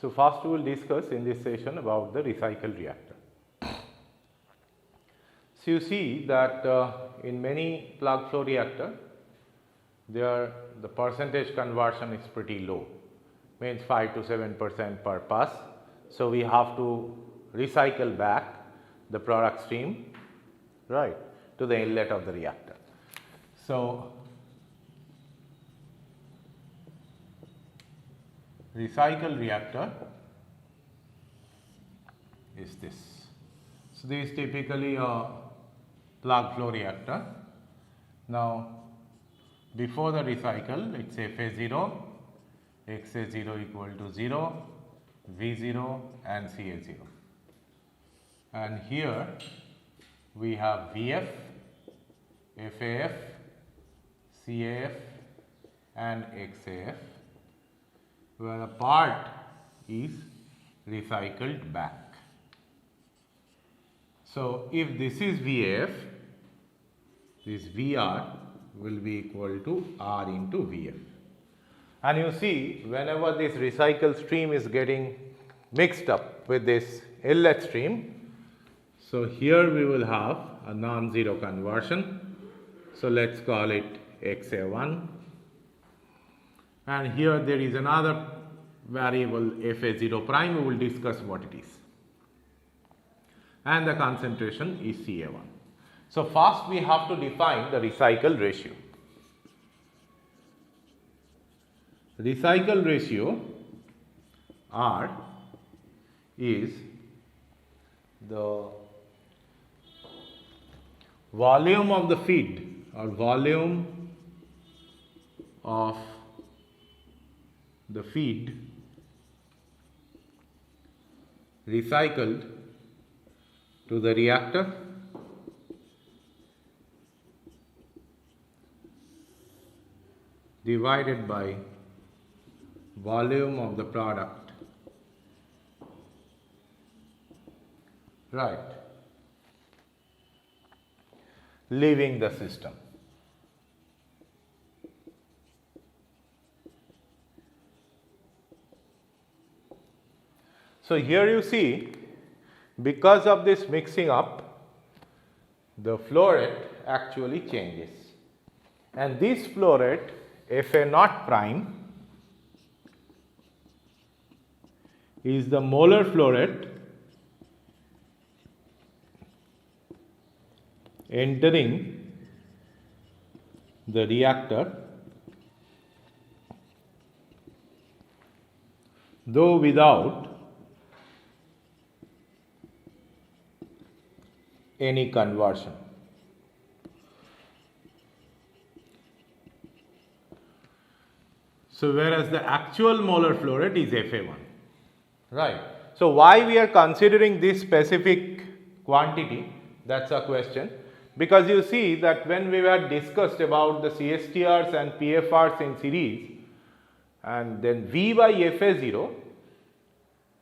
So, first we will discuss in this session about the recycle reactor. So, you see that in many plug flow reactor, there the percentage conversion is pretty low, means 5 to 7% per pass. So, we have to recycle back the product stream, right, to the inlet of the reactor. So, recycle reactor is this. So, this is typically a plug flow reactor. Now, before the recycle, it is Fa0, Xa0 equal to 0, V0 and Ca0. And here we have Vf, Faf, Caf and Xaf, where a part is recycled back. So, if this is Vf, this Vr will be equal to R into Vf. And you see, whenever this recycle stream is getting mixed up with this inlet stream, so here we will have a non-zero conversion. So, let us call it Xa1, and here there is another variable Fa0 prime, we will discuss what it is, and the concentration is Ca1. So, first we have to define the recycle ratio. Recycle ratio R is the volume of the feed or volume of the feed recycled to the reactor divided by volume of the product, right, leaving the system. So, here you see, because of this mixing up, the flow rate actually changes, and this flow rate Fa0 prime is the molar flow rate entering the reactor, though without any conversion. So, whereas the actual molar flow rate is Fa1, right. So, why we are considering this specific quantity, that is a question, because you see that when we had discussed about the CSTRs and PFRs in series, and then V by Fa0,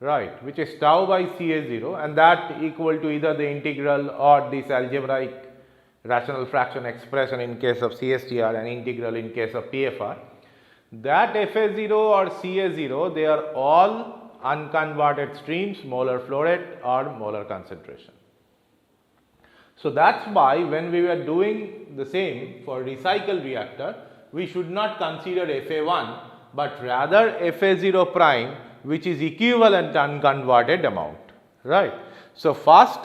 right, which is tau by Ca0, and that equal to either the integral or this algebraic rational fraction expression in case of CSTR and integral in case of PFR. That Fa0 or Ca0, they are all unconverted streams, molar flow rate or molar concentration. So, that is why when we were doing the same for recycle reactor, we should not consider Fa1, but rather Fa0 prime, which is equivalent unconverted amount, right. So, first,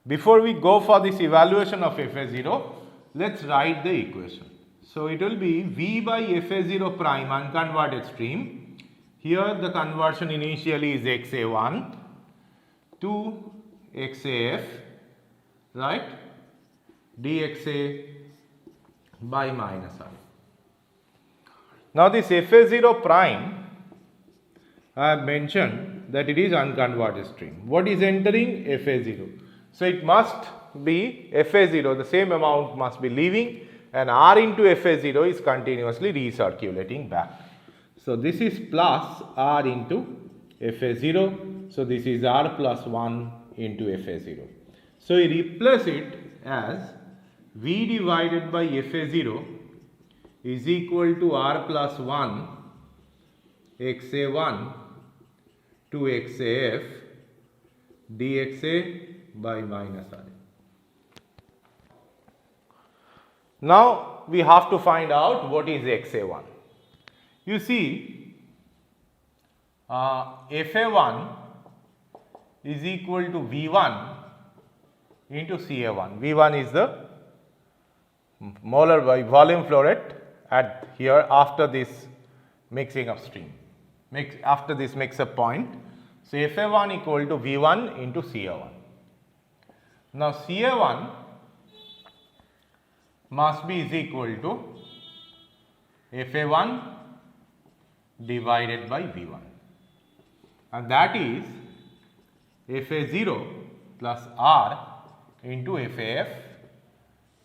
before we go for this evaluation of Fa0, let us write the equation. So, it will be V by Fa0 prime unconverted stream. Here the conversion initially is Xa1 to Xaf, right, dxa by minus I. Now, this Fa0 prime, I have mentioned that it is unconverted stream. What is entering? Fa0. So, it must be Fa0, the same amount must be leaving, and R into Fa0 is continuously recirculating back. So, this is plus R into Fa0. So, this is R plus 1 into Fa0. So, we replace it as V divided by Fa0 is equal to R plus 1 Xa1 2xaf dxa by minus RA. Now we have to find out what is XA1. You see, FA1 is equal to V1 into CA1. V1 is the molar by volume flow rate at here after this mixing upstream, after this mix up point. So FA1 equal to V1 into CA1. Now CA1 must be is equal to FA1 divided by V1, and that is FA0 plus R into FAF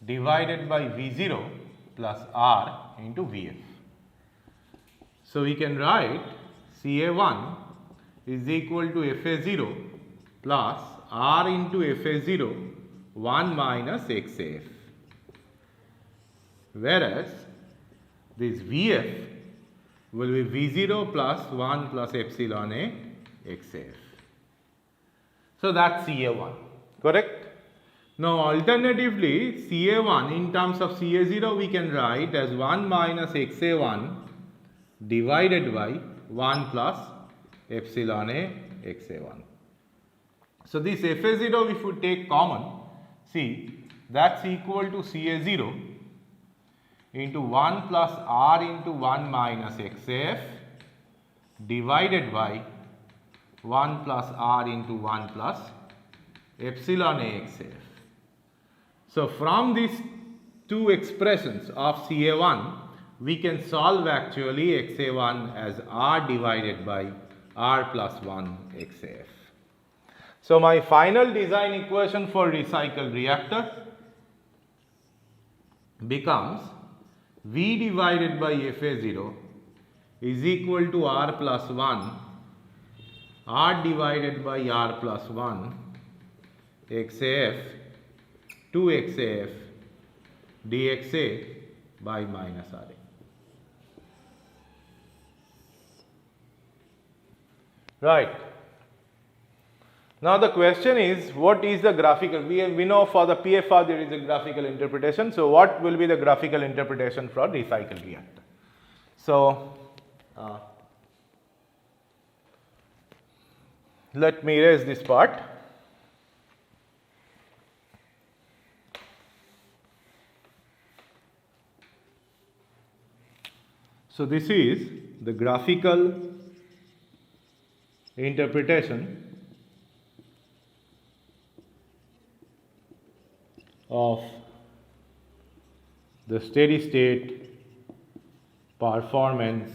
divided by V0 plus R into Vf. So we can write CA1 is equal to FA0 plus R into FA0 1 minus XAF, whereas this Vf will be V0 plus 1 plus epsilon A XAF. So that's CA1, correct? Now alternatively, CA1 in terms of CA0 we can write as 1 minus XA1 divided by 1 plus epsilon A XA1. So this FA0 if we take common, see that's equal to CA0 into 1 plus R into 1 minus XAF divided by 1 plus R into 1 plus epsilon A XAF. So from these two expressions of CA1, we can solve actually XA1 as R divided by R plus 1 XAF. So my final design equation for recycled reactor becomes V divided by FA0 is equal to R plus 1 R divided by R plus 1 XAF 2 XAF dxa by minus RA. Right. Now the question is, what is the graphical? We know for the PFR there is a graphical interpretation. So what will be the graphical interpretation for recycled reactor? So let me erase this part. So this is the graphical interpretation of the steady state performance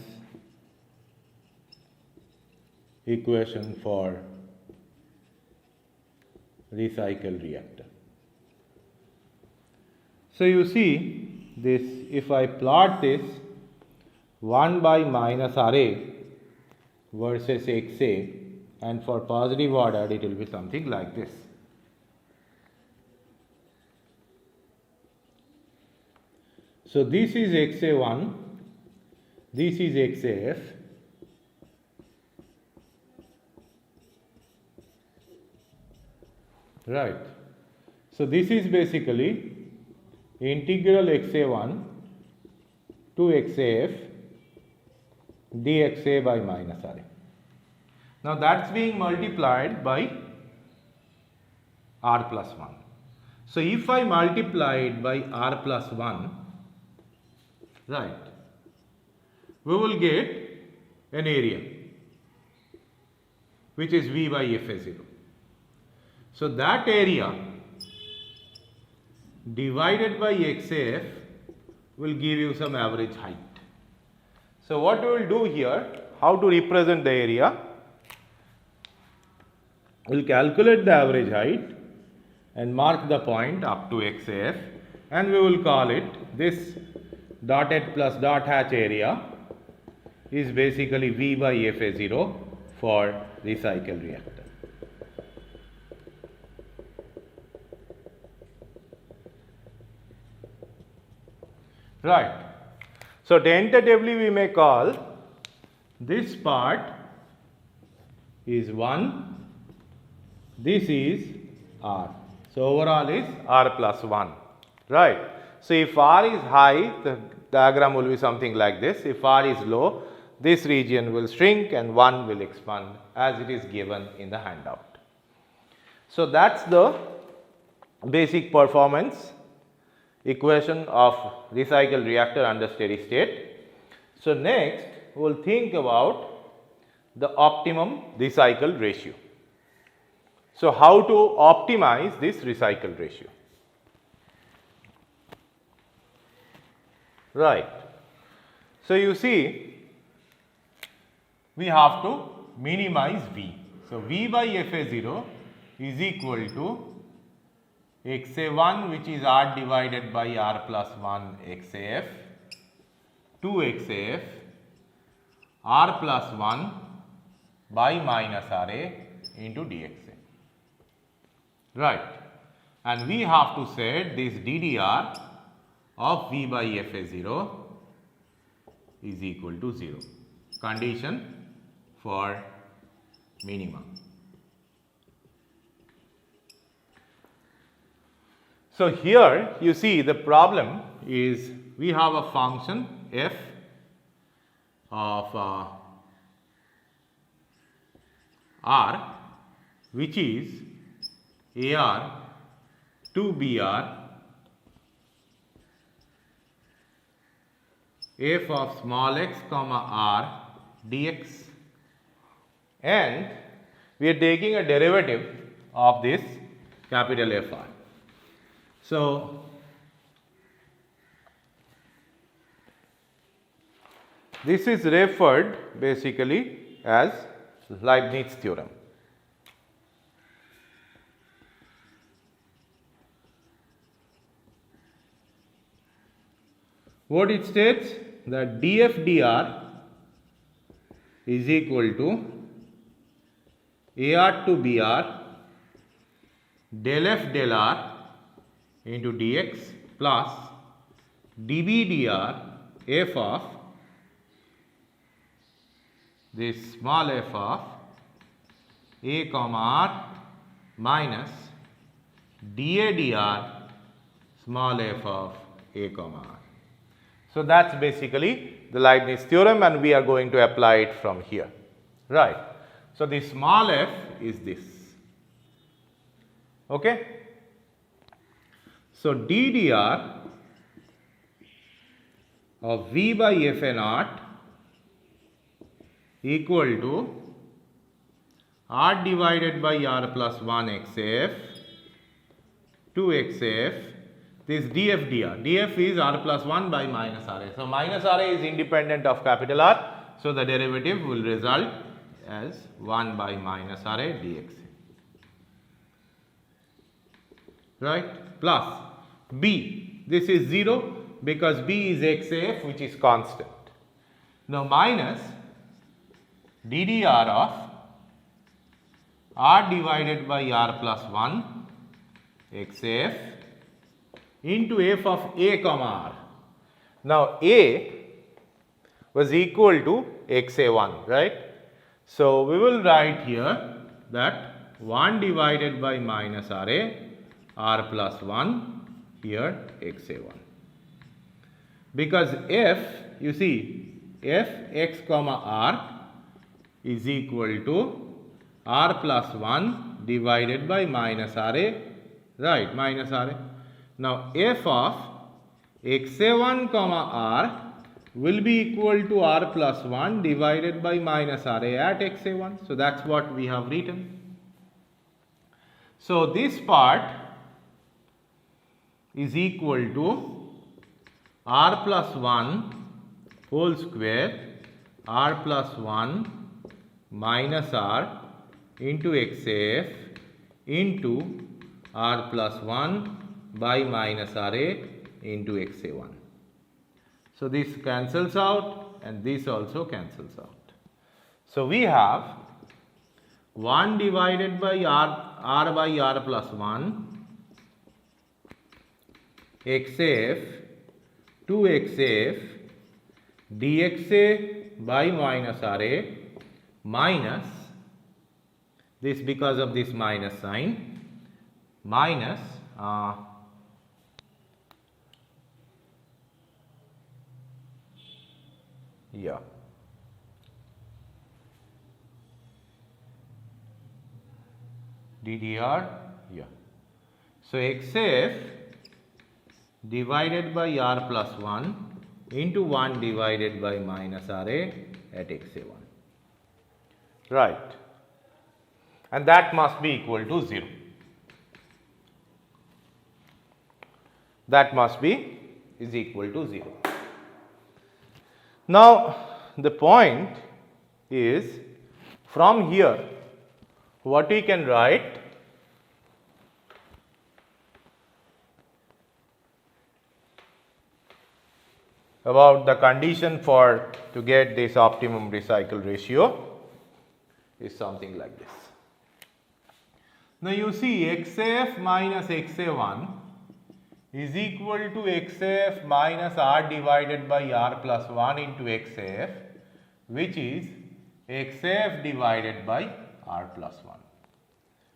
equation for recycled reactor. So you see this, if I plot this 1 by minus RA versus XA, and for positive order it will be something like this. So this is XA1, this is XAF, right. So this is basically integral XA1 to XAF dxa by minus RA. Now that's being multiplied by R plus 1. So if I multiply it by R plus 1, right, we will get an area which is V by FA0. So that area divided by XAF will give you some average height. So what we will do here, how to represent the area? We will calculate the average height and mark the point up to XAF, and we will call it this dotted plus dot hatch area is basically V by FA0 for recycled reactor. Right. So tentatively we may call this part is 1, this is r. So overall is r plus 1, right. So if r is high, the diagram will be something like this. If r is low, this region will shrink and 1 will expand as it is given in the handout. So that's the basic performance equation of recycled reactor under steady state. So next we will think about the optimum recycle ratio. So how to optimize this recycle ratio? Right. So you see, we have to minimize V. So V by Fa0 is equal to XA1, which is R divided by R plus 1 XAF, 2 XAF, R plus 1 by minus RA into dXA. Right. And we have to set this DDR of V by Fa0 is equal to 0. Condition for minimum. So here you see the problem is we have a function f of r, which is AR to BR f of small x comma r dx, and we are taking a derivative of this capital Fr. So this is referred basically as Leibniz theorem. What it states, that df dr is equal to AR to BR del f del r into dx plus dB dr f of this small f of a comma r minus dA dr small f of a comma r. So that's basically the Leibniz theorem, and we are going to apply it from here, right. So the small f is this, okay. So ddr of V by Fa naught equal to R divided by R plus 1 XAF, 2 XAF, this df dr. df is R plus 1 by minus Ra. So minus Ra is independent of capital R. So the derivative will result as 1 by minus Ra dx. Right? Plus B. This is 0 because B is XAF, which is constant. Now minus ddr of R divided by R plus 1 XAF into f of a comma r. Now a was equal to XA1, right. So we will write here that 1 divided by minus Ra R plus 1 here XA1, because f, you see, f x comma r is equal to R plus 1 divided by minus Ra, right, minus Ra. Now f of XA1 comma r will be equal to R plus 1 divided by minus Ra at XA1. So that's what we have written. So this part is equal to R plus 1 whole square R plus 1 minus R into XAF into R plus 1 by minus Ra into XA1. So this cancels out and this also cancels out. So we have 1 divided by R by R plus 1 XAF 2 XAF dXA by minus Ra minus this because of this minus sign, minus yeah, DDR, yeah. So XAF divided by R plus 1 into 1 divided by minus RA at XA1. Right. And that must be equal to 0. That must be is equal to 0. Now, the point is, from here what we can write, about the condition for to get this optimum recycle ratio is something like this. Now you see XAF minus XA1 is equal to XAF minus R divided by R plus 1 into XAF, which is XAF divided by R plus 1.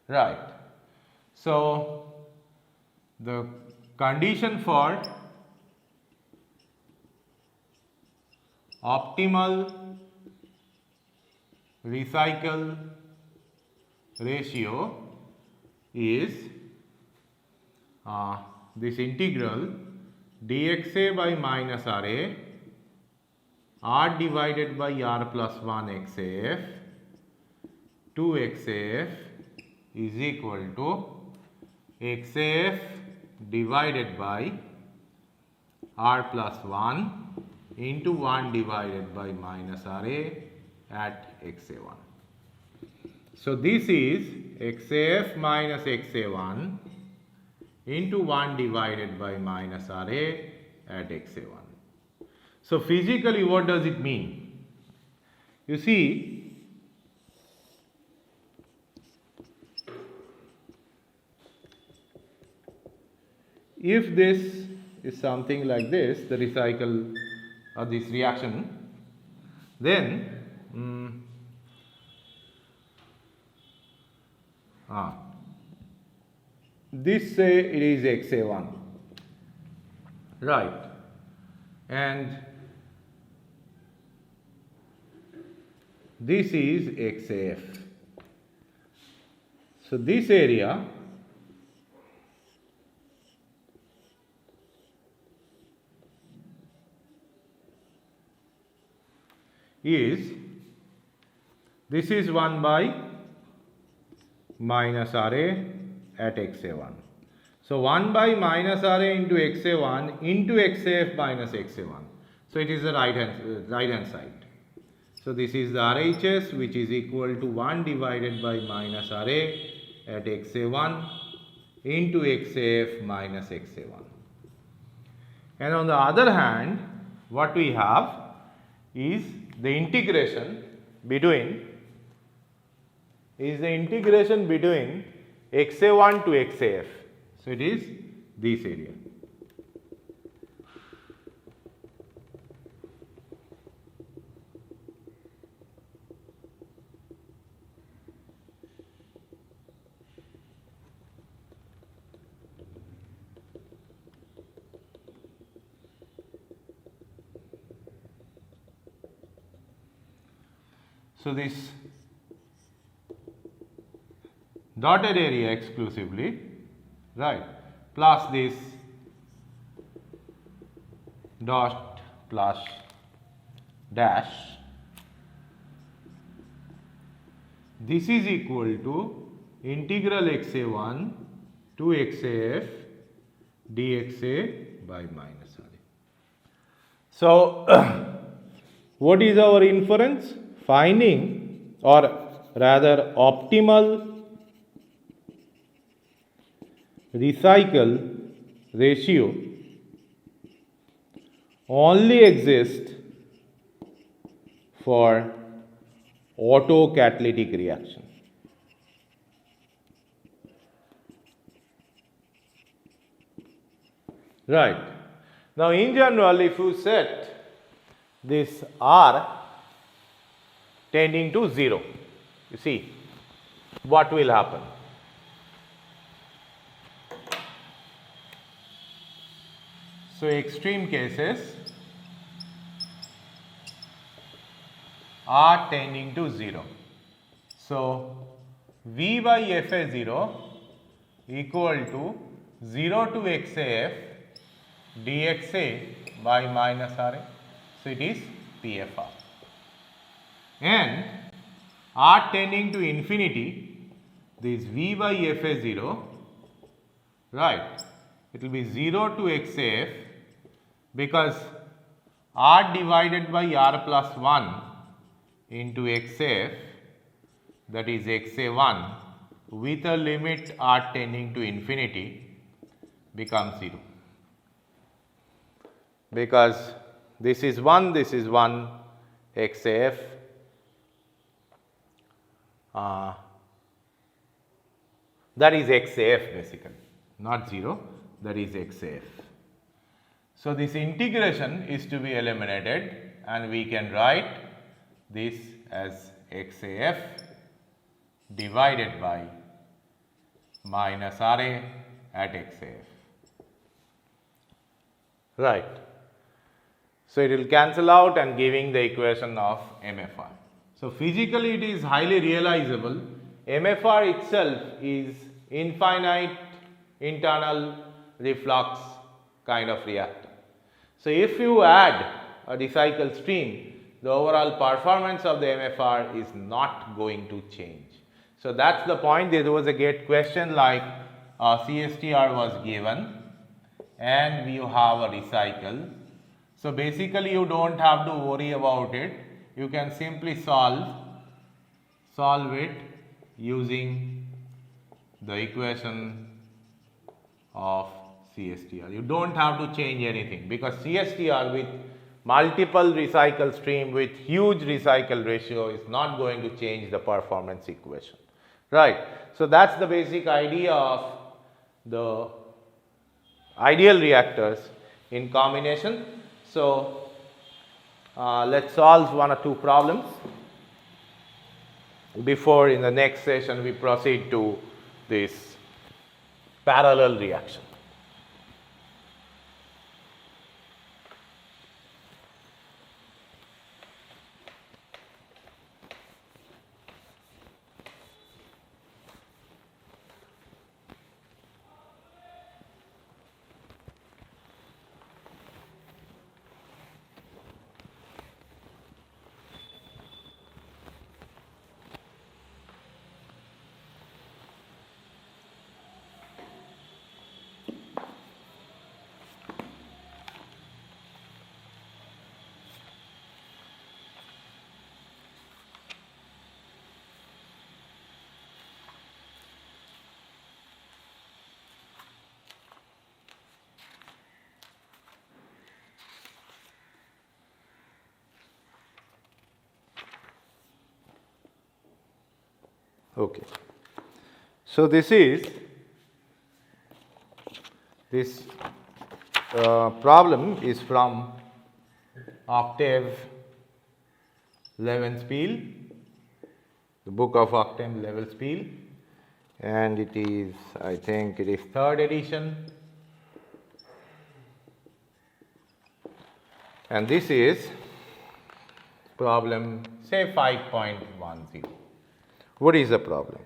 Right. So the condition for optimal recycle ratio is this integral dxa by minus RA R divided by R plus 1 XAF 2 XAF is equal to XAF divided by R plus 1 into 1 divided by minus RA at XA1. So this is XAF minus XA1 into 1 divided by minus RA at XA1. So physically what does it mean? You see, if this is something like this, the recycle or this reaction, then this say it is XA1, right, and this is XAF. So this area is, this is 1 by minus RA at XA1. So 1 by minus RA into XA1 into XAF minus XA1. So it is the right hand side. So this is the RHS, which is equal to 1 divided by minus RA at XA1 into XAF minus XA1. And on the other hand, what we have is the integration between XA1 to XAF. So it is this area. So this dotted area exclusively, right, plus this dot plus dash, this is equal to integral XA1 to XAF dxa by minus RA. So what is our inference? Finding, or rather optimal recycle ratio only exists for autocatalytic reaction. Right. Now in general, if you set this R tending to 0, you see, what will happen? So extreme cases are tending to 0. So V by Fa0 equal to 0 to XAF dXA by minus RA. So it is PFR. And R tending to infinity, this V by Fa0, right, it will be 0 to XAF, because R divided by R plus 1 into XAF, that is XA1, with a limit R tending to infinity, becomes 0. Because this is 1, XAF, that is XAF basically, not 0, that is XAF. So this integration is to be eliminated, and we can write this as XAF divided by minus RA at XAF. Right. So it will cancel out and giving the equation of MFR. So physically it is highly realizable. MFR itself is infinite internal reflux kind of reactor. So if you add a recycled stream, the overall performance of the MFR is not going to change. So that's the point. There was a gate question like CSTR was given and you have a recycle. So basically you don't have to worry about it. You can simply solve it using the equation of CSTR. You don't have to change anything, because CSTR with multiple recycle stream with huge recycle ratio is not going to change the performance equation, right. So that's the basic idea of the ideal reactors in combination. So let's solve one or two problems before in the next session we proceed to this parallel reaction. Okay. So this problem is from Octave Levenspiel, the book of Octave Levenspiel, and it is, I think it is 3rd edition, and this is problem say 5.10. What is the problem?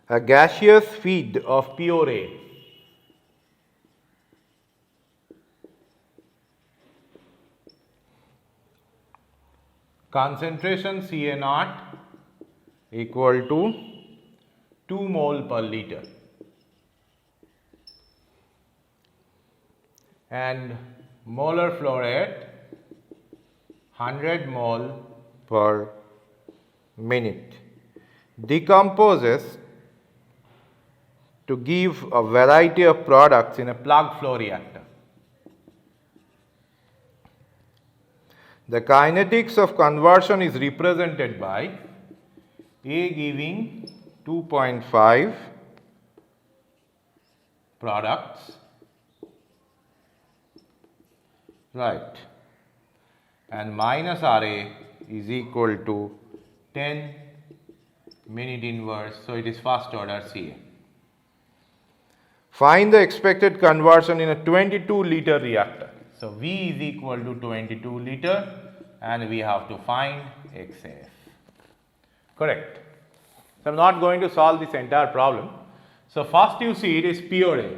A gaseous feed of pure A concentration Ca0 equal to 2 mole per liter and molar flow rate 100 mole per minute decomposes to give a variety of products in a plug flow reactor. The kinetics of conversion is represented by A giving 2.5 products, right, and minus RA is equal to 10 minute inverse, so it is first order Ca. Find the expected conversion in a 22 liter reactor. So V is equal to 22 liter and we have to find XAF. Correct. So I am not going to solve this entire problem. So first you see it is pure A.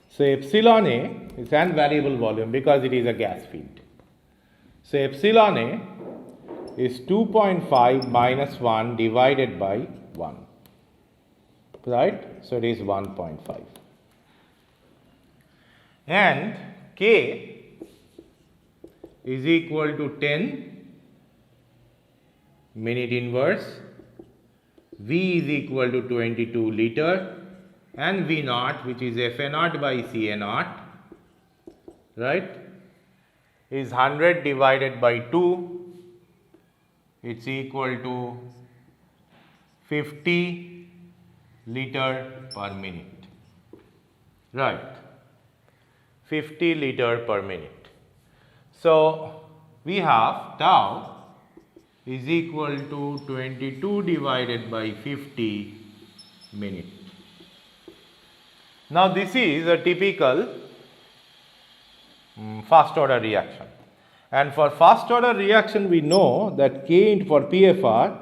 So epsilon A is an variable volume because it is a gas feed. So epsilon A is 2.5 minus 1 divided by 1. Right? So it is 1.5. And K is equal to 10 minute inverse, V is equal to 22 liter and V naught, which is Fa naught by Ca naught, right, is 100 divided by 2, it's equal to 50 liter per minute, right, 50 liter per minute. So we have tau is equal to 22 divided by 50 minute. Now this is a typical first order reaction, and for first order reaction we know that K for PFR,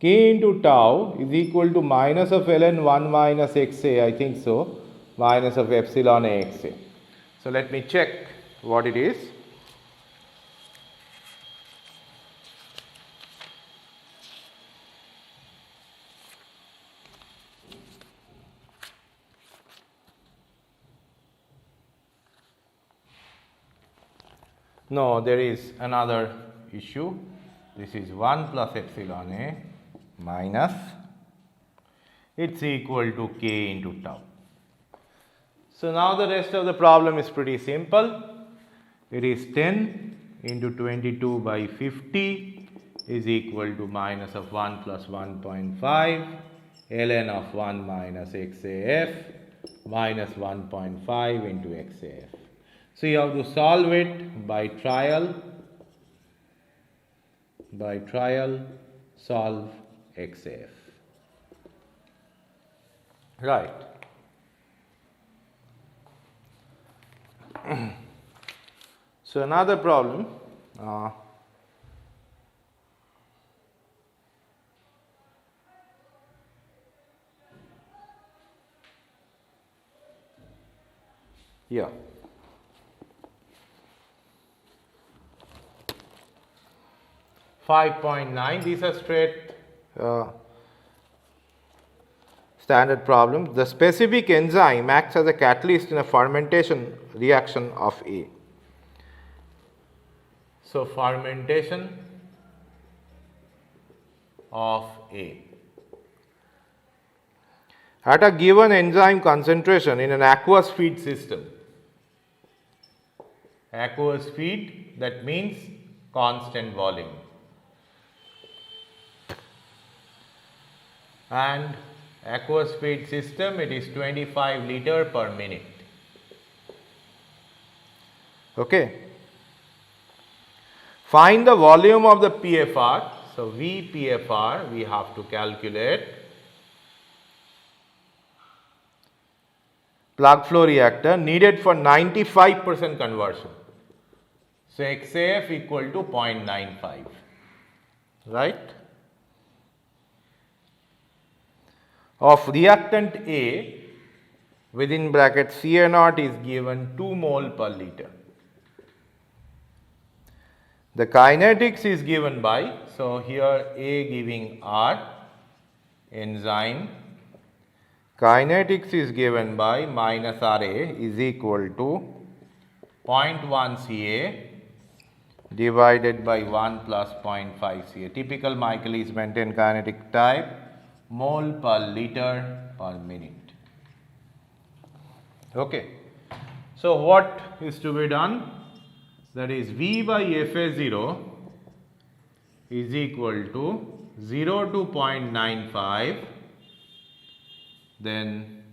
K into tau is equal to minus of ln 1 minus XA, I think so, minus of epsilon A XA. So let me check what it is. No, there is another issue. This is 1 plus epsilon A minus, it's equal to K into tau. So now the rest of the problem is pretty simple. It is 10 into 22 by 50 is equal to minus of 1 plus 1.5 ln of 1 minus XAF minus 1.5 into XAF. So you have to solve it by trial, solve XAF. Right. So another problem, yeah. 5.9, these are straight standard problems. The specific enzyme acts as a catalyst in a fermentation reaction of A. So fermentation of A. At a given enzyme concentration in an aqueous feed system. Aqueous feed, that means constant volume. And aqueous feed system, it is 25 liter per minute. Okay. Find the volume of the PFR. So V PFR we have to calculate. Plug flow reactor needed for 95% conversion. So XAF equal to 0.95, right? Of reactant A within bracket Ca naught is given 2 mole per liter. The kinetics is given by, so here A giving R, enzyme, kinetics is given by minus Ra is equal to 0.1 Ca divided by 1 plus 0.5 Ca. Typical Michaelis-Menten kinetic type, mole per liter per minute. Okay. So what is to be done? That is V by Fa0 is equal to 0 to 0.95, then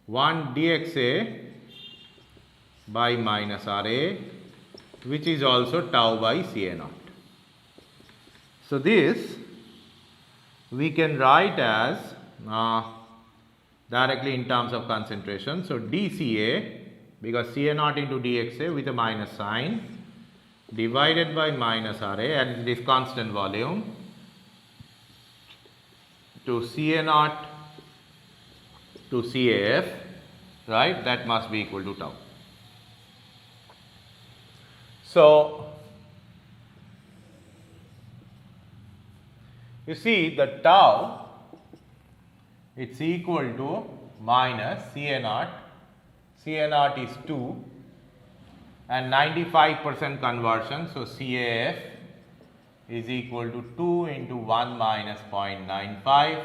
1 dxa by minus Ra, which is also tau by Ca naught. So this we can write as directly in terms of concentration. So dCA, because Ca naught into dXA with a minus sign, divided by minus Ra, and it is constant volume, to Ca naught to CAF, right, that must be equal to tau. So you see the tau, it's equal to minus Ca naught. Ca naught is 2 and 95% conversion. So CAF is equal to 2 into 1 minus 0.95.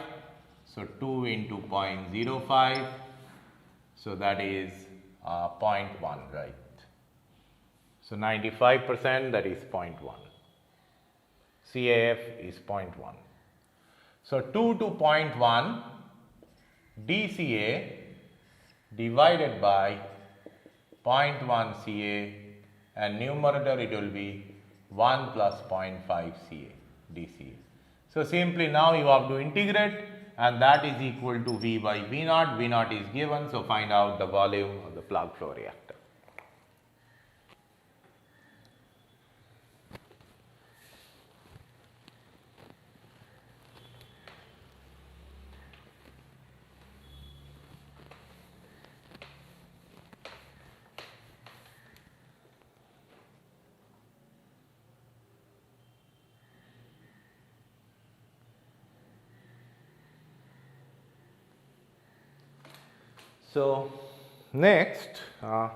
So 2 into 0.05. So that is 0.1, right. So 95%, that is 0.1. CAF is 0.1. So 2 to 0.1 dCA divided by 0.1 Ca, and numerator it will be 1 plus 0.5 Ca dCA. So simply now you have to integrate, and that is equal to V by V naught. V naught is given, so find out the volume of the plug flow reactor. So next, yeah.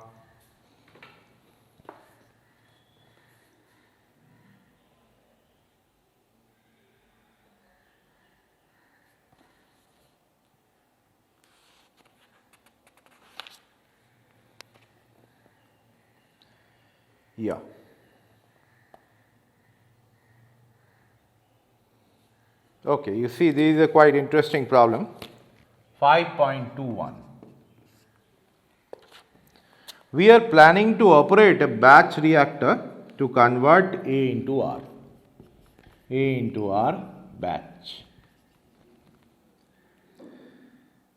Okay, you see this is a quite interesting problem. 5.21. We are planning to operate a batch reactor to convert A into R. A into R batch.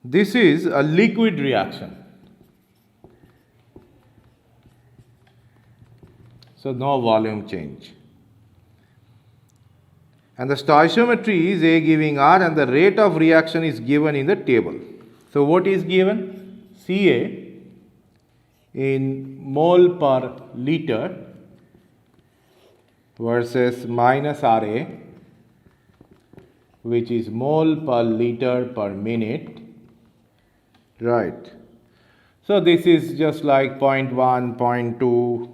This is a liquid reaction. So no volume change. And the stoichiometry is A giving R, and the rate of reaction is given in the table. So what is given? Ca in mole per liter versus minus Ra, which is mole per liter per minute, right. So this is just like 0.1, 0.2,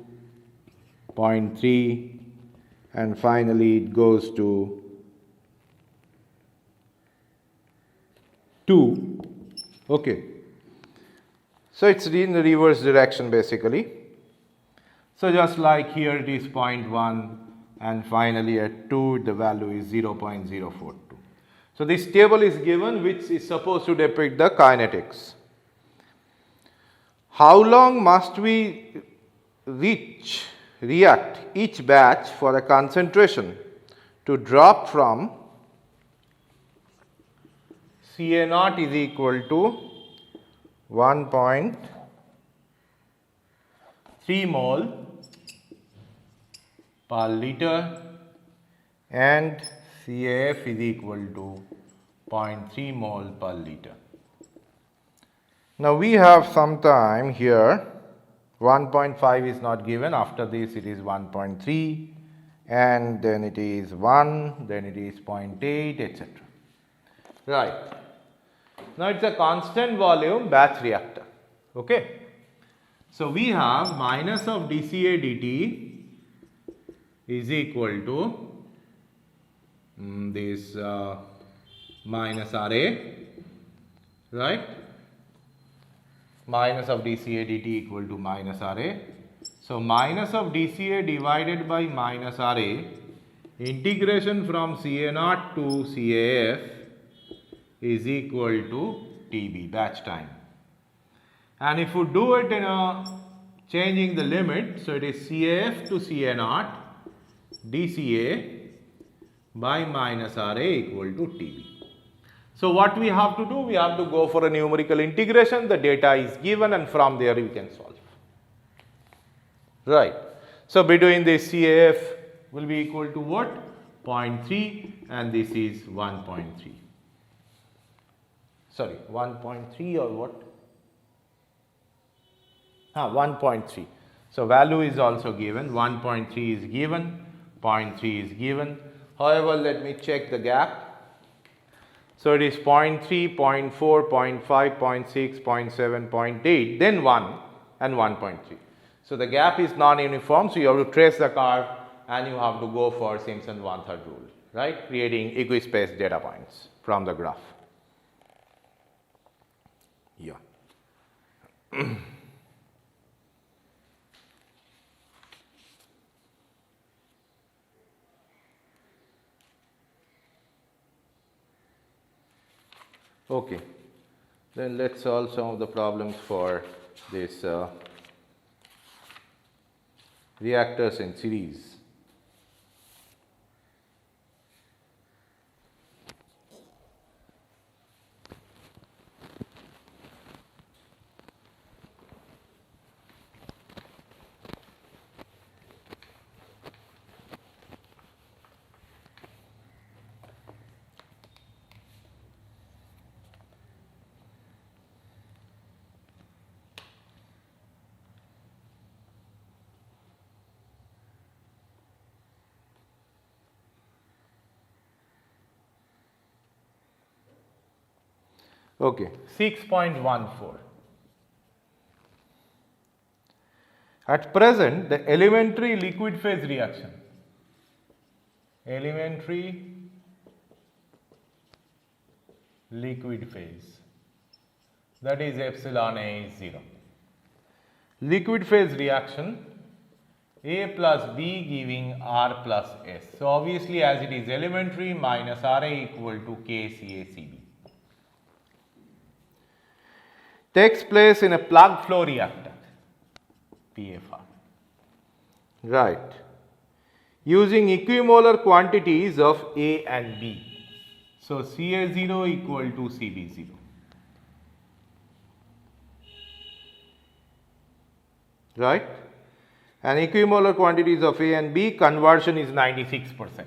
0.3, and finally it goes to 2. Okay. So it's in the reverse direction basically. So just like here it is 0.1, and finally at 2 the value is 0.042. So this table is given, which is supposed to depict the kinetics. How long must we react each batch for the concentration to drop from Ca naught is equal to 1.3 mole per liter and CAF is equal to 0.3 mole per liter. Now we have some time here. 1.5 is not given. After this it is 1.3, and then it is 1, then it is 0.8, etc. Right. Now it's a constant volume batch reactor. Okay. So we have minus of dCA dt is equal to this minus Ra, right? Minus of dCA dt equal to minus Ra. So minus of dCA divided by minus Ra, integration from Ca naught to CAF is equal to Tb, batch time. And if you do it in changing the limit, so it is CAF to Ca naught dCA by minus RA equal to TB. So what we have to do? We have to go for a numerical integration. The data is given and from there we can solve. Right. So between this CAF will be equal to what? 0.3 and this is 1.3. Sorry, 1.3 or what? 1.3. So value is also given, 1.3 is given, 0.3 is given. However, let me check the gap. So it is 0.3, 0.4, 0.5, 0.6, 0.7, 0.8, then 1 and 1.3. So the gap is non-uniform, so you have to trace the curve and you have to go for Simpson one-third rule, right? Creating equispaced data points from the graph. Yeah. Okay, then let's solve some of the problems for this reactors in series. Okay, 6.14. At present, the elementary liquid phase reaction, elementary liquid phase, that is epsilon A is 0. Liquid phase reaction, A plus B giving R plus S. So obviously as it is elementary, minus RA equal to KCACB. Takes place in a plug flow reactor, PFR. Right. Using equimolar quantities of A and B. So Ca0 equal to Cb0. Right. And equimolar quantities of A and B, conversion is 96%.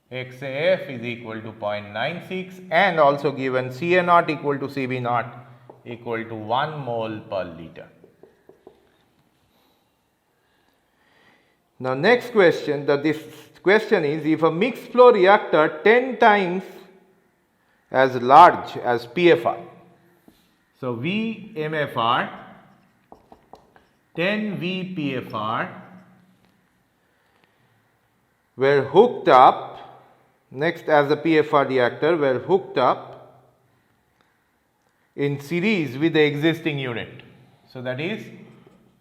XAF is equal to 0.96 and also given Ca0 equal to Cb0 equal to 1 mole per liter. Now next question, this question is, if a mixed flow reactor 10 times as large as PFR, so VMFR 10 VPFR were hooked up, next as the PFR reactor were hooked up in series with the existing unit. So that is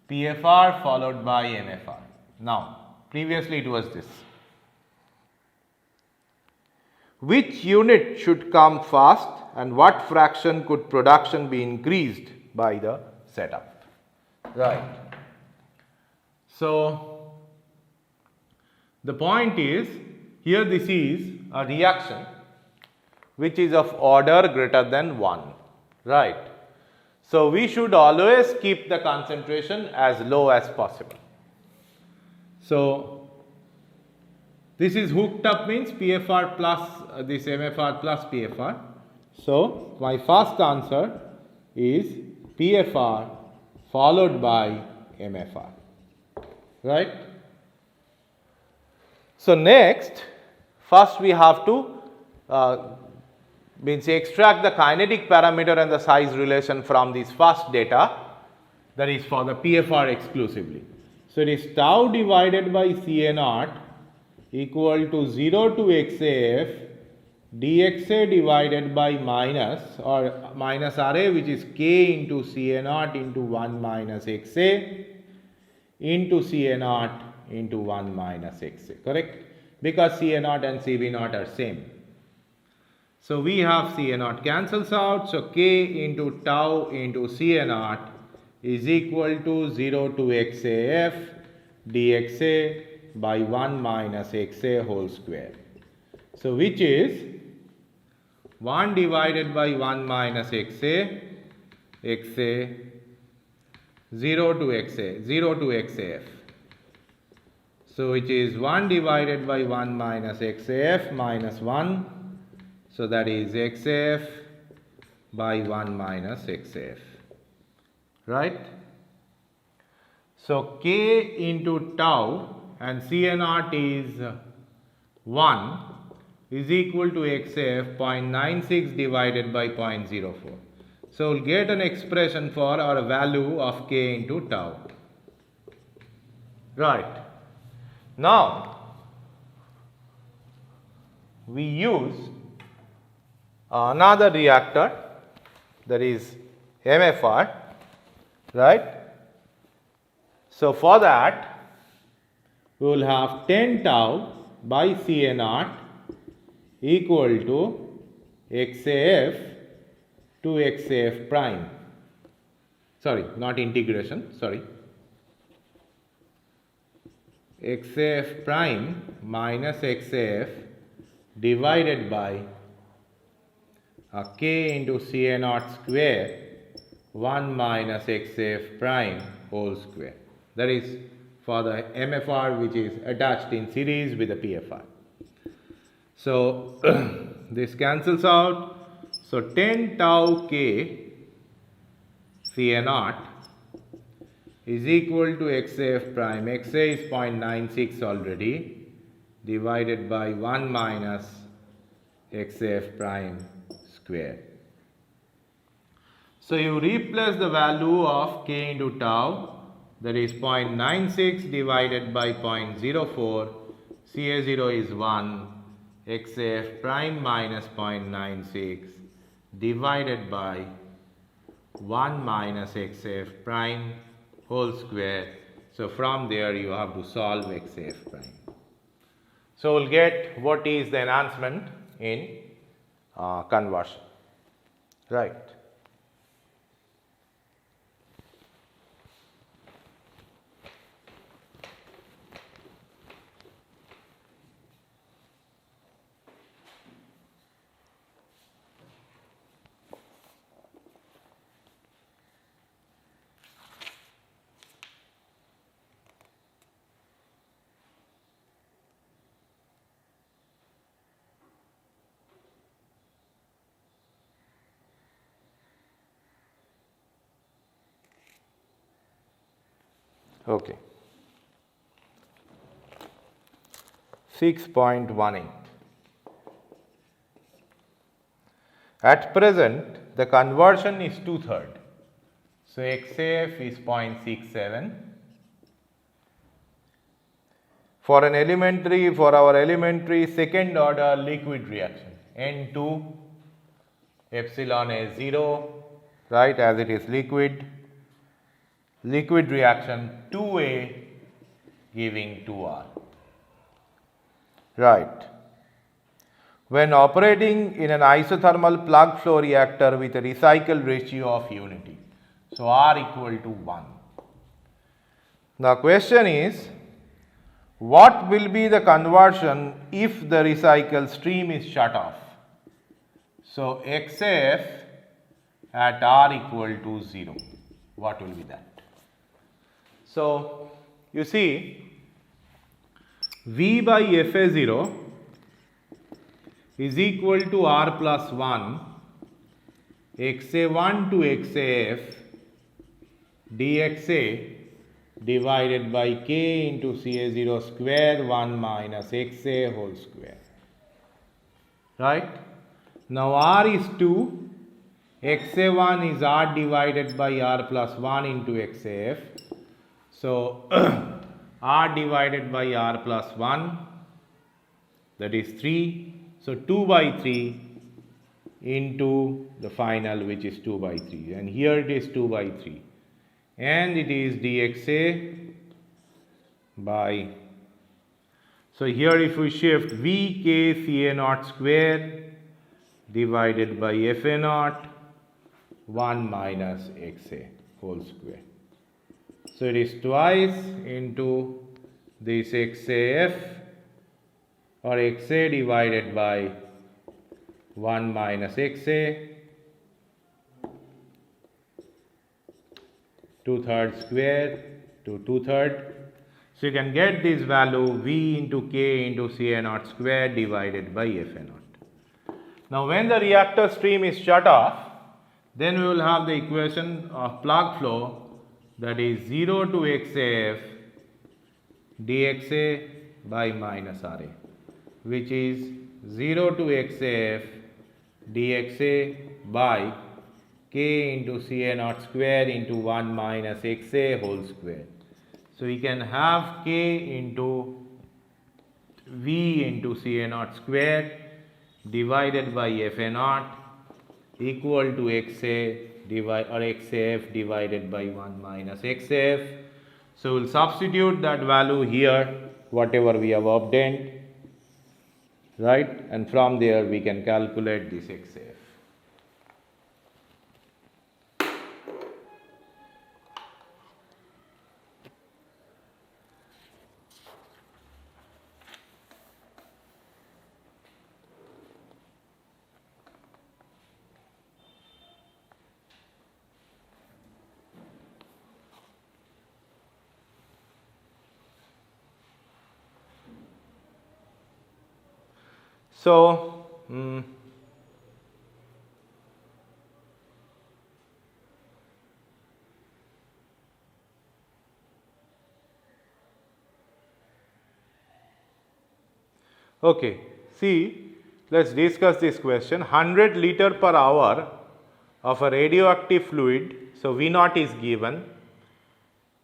PFR followed by MFR. Now, previously it was this. Which unit should come fast and what fraction could production be increased by the setup? Right. So, the point is, here this is a reaction which is of order greater than 1. Right. So we should always keep the concentration as low as possible. So this is hooked up means PFR plus this MFR plus PFR. So my first answer is PFR followed by MFR. Right. So next, first we have to extract the kinetic parameter and the size relation from this first data, that is for the PFR exclusively. So it is tau divided by Ca0 equal to 0 to XAF dXA divided by minus RA, which is K into Ca0 into 1 minus XA into Ca0 into 1 minus XA, correct? Because Ca0 and Cb0 are same. So we have Ca0 cancels out, so K into tau into Ca0 is equal to 0 to XAF dXA by 1 minus XA whole square. So which is 1 divided by 1 minus xa, 0 to xaf. So which is 1 divided by 1 minus xaf minus 1. So that is xaf by 1 minus xaf. Right? So k into tau and Ca naught is 1 is equal to xaf 0.96 divided by 0.04. So we'll get an expression for our value of k into tau. Right. Now we use another reactor, that is MFR, right? So for that we will have 10 tau by Ca naught equal to xaf to xaf prime. Sorry, not integration, sorry. Xaf prime minus xaf divided by k into Ca naught square 1 minus xaf prime whole square. That is for the MFR which is attached in series with the PFR. So this cancels out. So 10 tau k Ca naught is equal to xaf prime. Xa is 0.96 already, divided by 1 minus xaf prime square. So you replace the value of k into tau, that is 0.96 divided by 0.04. Ca0 is 1, xaf prime minus 0.96 divided by 1 minus xaf prime whole square. So from there you have to solve xaf prime. So we'll get what is the enhancement in conversion, right? Okay. 6.18. At present, the conversion is 2/3. So xaf is 0.67. For our elementary second order liquid reaction, N2 epsilon is 0, right, as it is liquid reaction 2A giving 2R, right. When operating in an isothermal plug flow reactor with a recycle ratio of unity, so R equal to 1. The question is, what will be the conversion if the recycle stream is shut off? So xaf at R equal to 0, what will be that? So you see, V by Fa0 is equal to R plus 1 xa1 to xaf dxa divided by k into Ca0 square 1 minus xa whole square, right. Now R is 2, xa1 is R divided by R plus 1 into xaf. So R divided by R plus 1, that is 3. So 2 by 3 into the final, which is 2 by 3, and here it is 2 by 3, and it is dxa by, so here if we shift Vk Ca0 square divided by Fa0 1 minus xa whole square. So it is twice into this xaf or XA divided by 1 minus XA 2/3 square to 2/3. So you can get this value V into K into Ca naught square divided by Fa naught. Now when the reactor stream is shut off, then we will have the equation of plug flow, that is 0 to XAF dXA by minus Ra, which is 0 to XAF dXA by K into Ca naught square into 1 minus XA whole square. So we can have K into V into Ca naught square divided by Fa naught equal to XA or XAF divided by 1 minus XAF. So we will substitute that value here, whatever we have obtained, right, and from there we can calculate this XAF. So, okay, see, let's discuss this question. 100 liter per hour of a radioactive fluid, so V naught is given,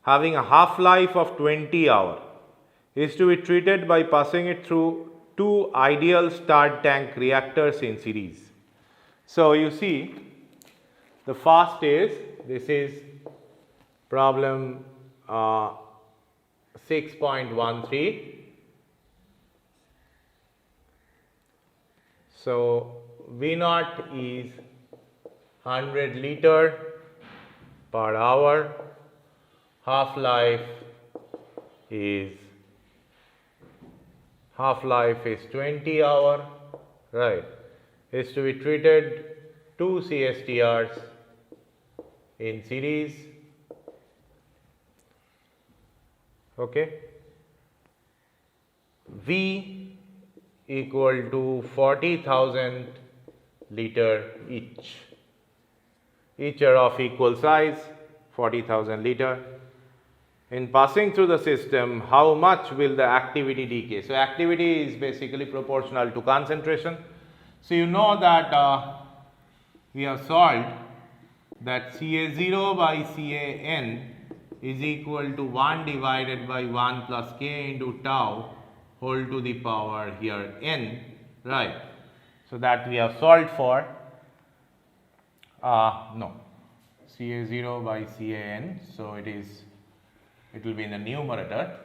having a half-life of 20 hours, is to be treated by passing it through two ideal stirred tank reactors in series. So you see, the first is, this is problem 6.13. So V naught is 100 liter per hour, half-life is 20 hours, right, is to be treated 2 CSTRs in series, okay. V equal to 40,000 liter each are of equal size, 40,000 liter. In passing through the system, how much will the activity decay? So activity is basically proportional to concentration. So you know that we have solved that Ca0 by Can is equal to 1 divided by 1 plus K into tau whole to the power here n, right. So that we have solved for, no, Ca0 by Can, so it will be in the numerator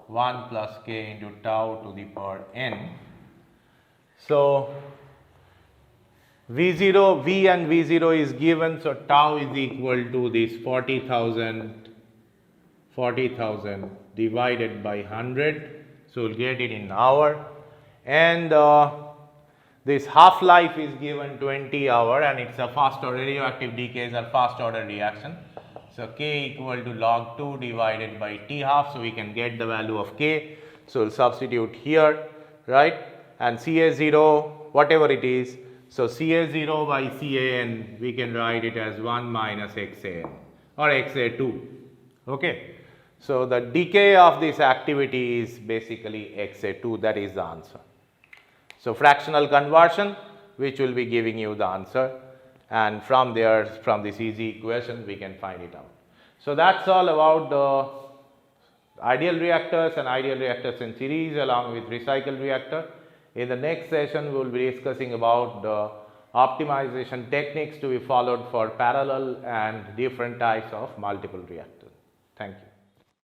1 plus K into tau to the power n. So V0, V and V0 is given, so tau is equal to this 40,000 divided by 100, so we'll get it in hour, and this half-life is given 20 hours, and it's a fast order, radioactive decay is a fast order reaction. So K equal to log 2 divided by T half, so we can get the value of K. So we'll substitute here, right, and Ca0, whatever it is, so Ca0 by Can, we can write it as 1 minus Xan or Xa2, okay. So the decay of this activity is basically Xa2, that is the answer. So fractional conversion, which will be giving you the answer, and from there, from this easy equation, we can find it out. So that's all about the ideal reactors and ideal reactors in series along with recycled reactor. In the next session, we will be discussing about the optimization techniques to be followed for parallel and different types of multiple reactors. Thank you.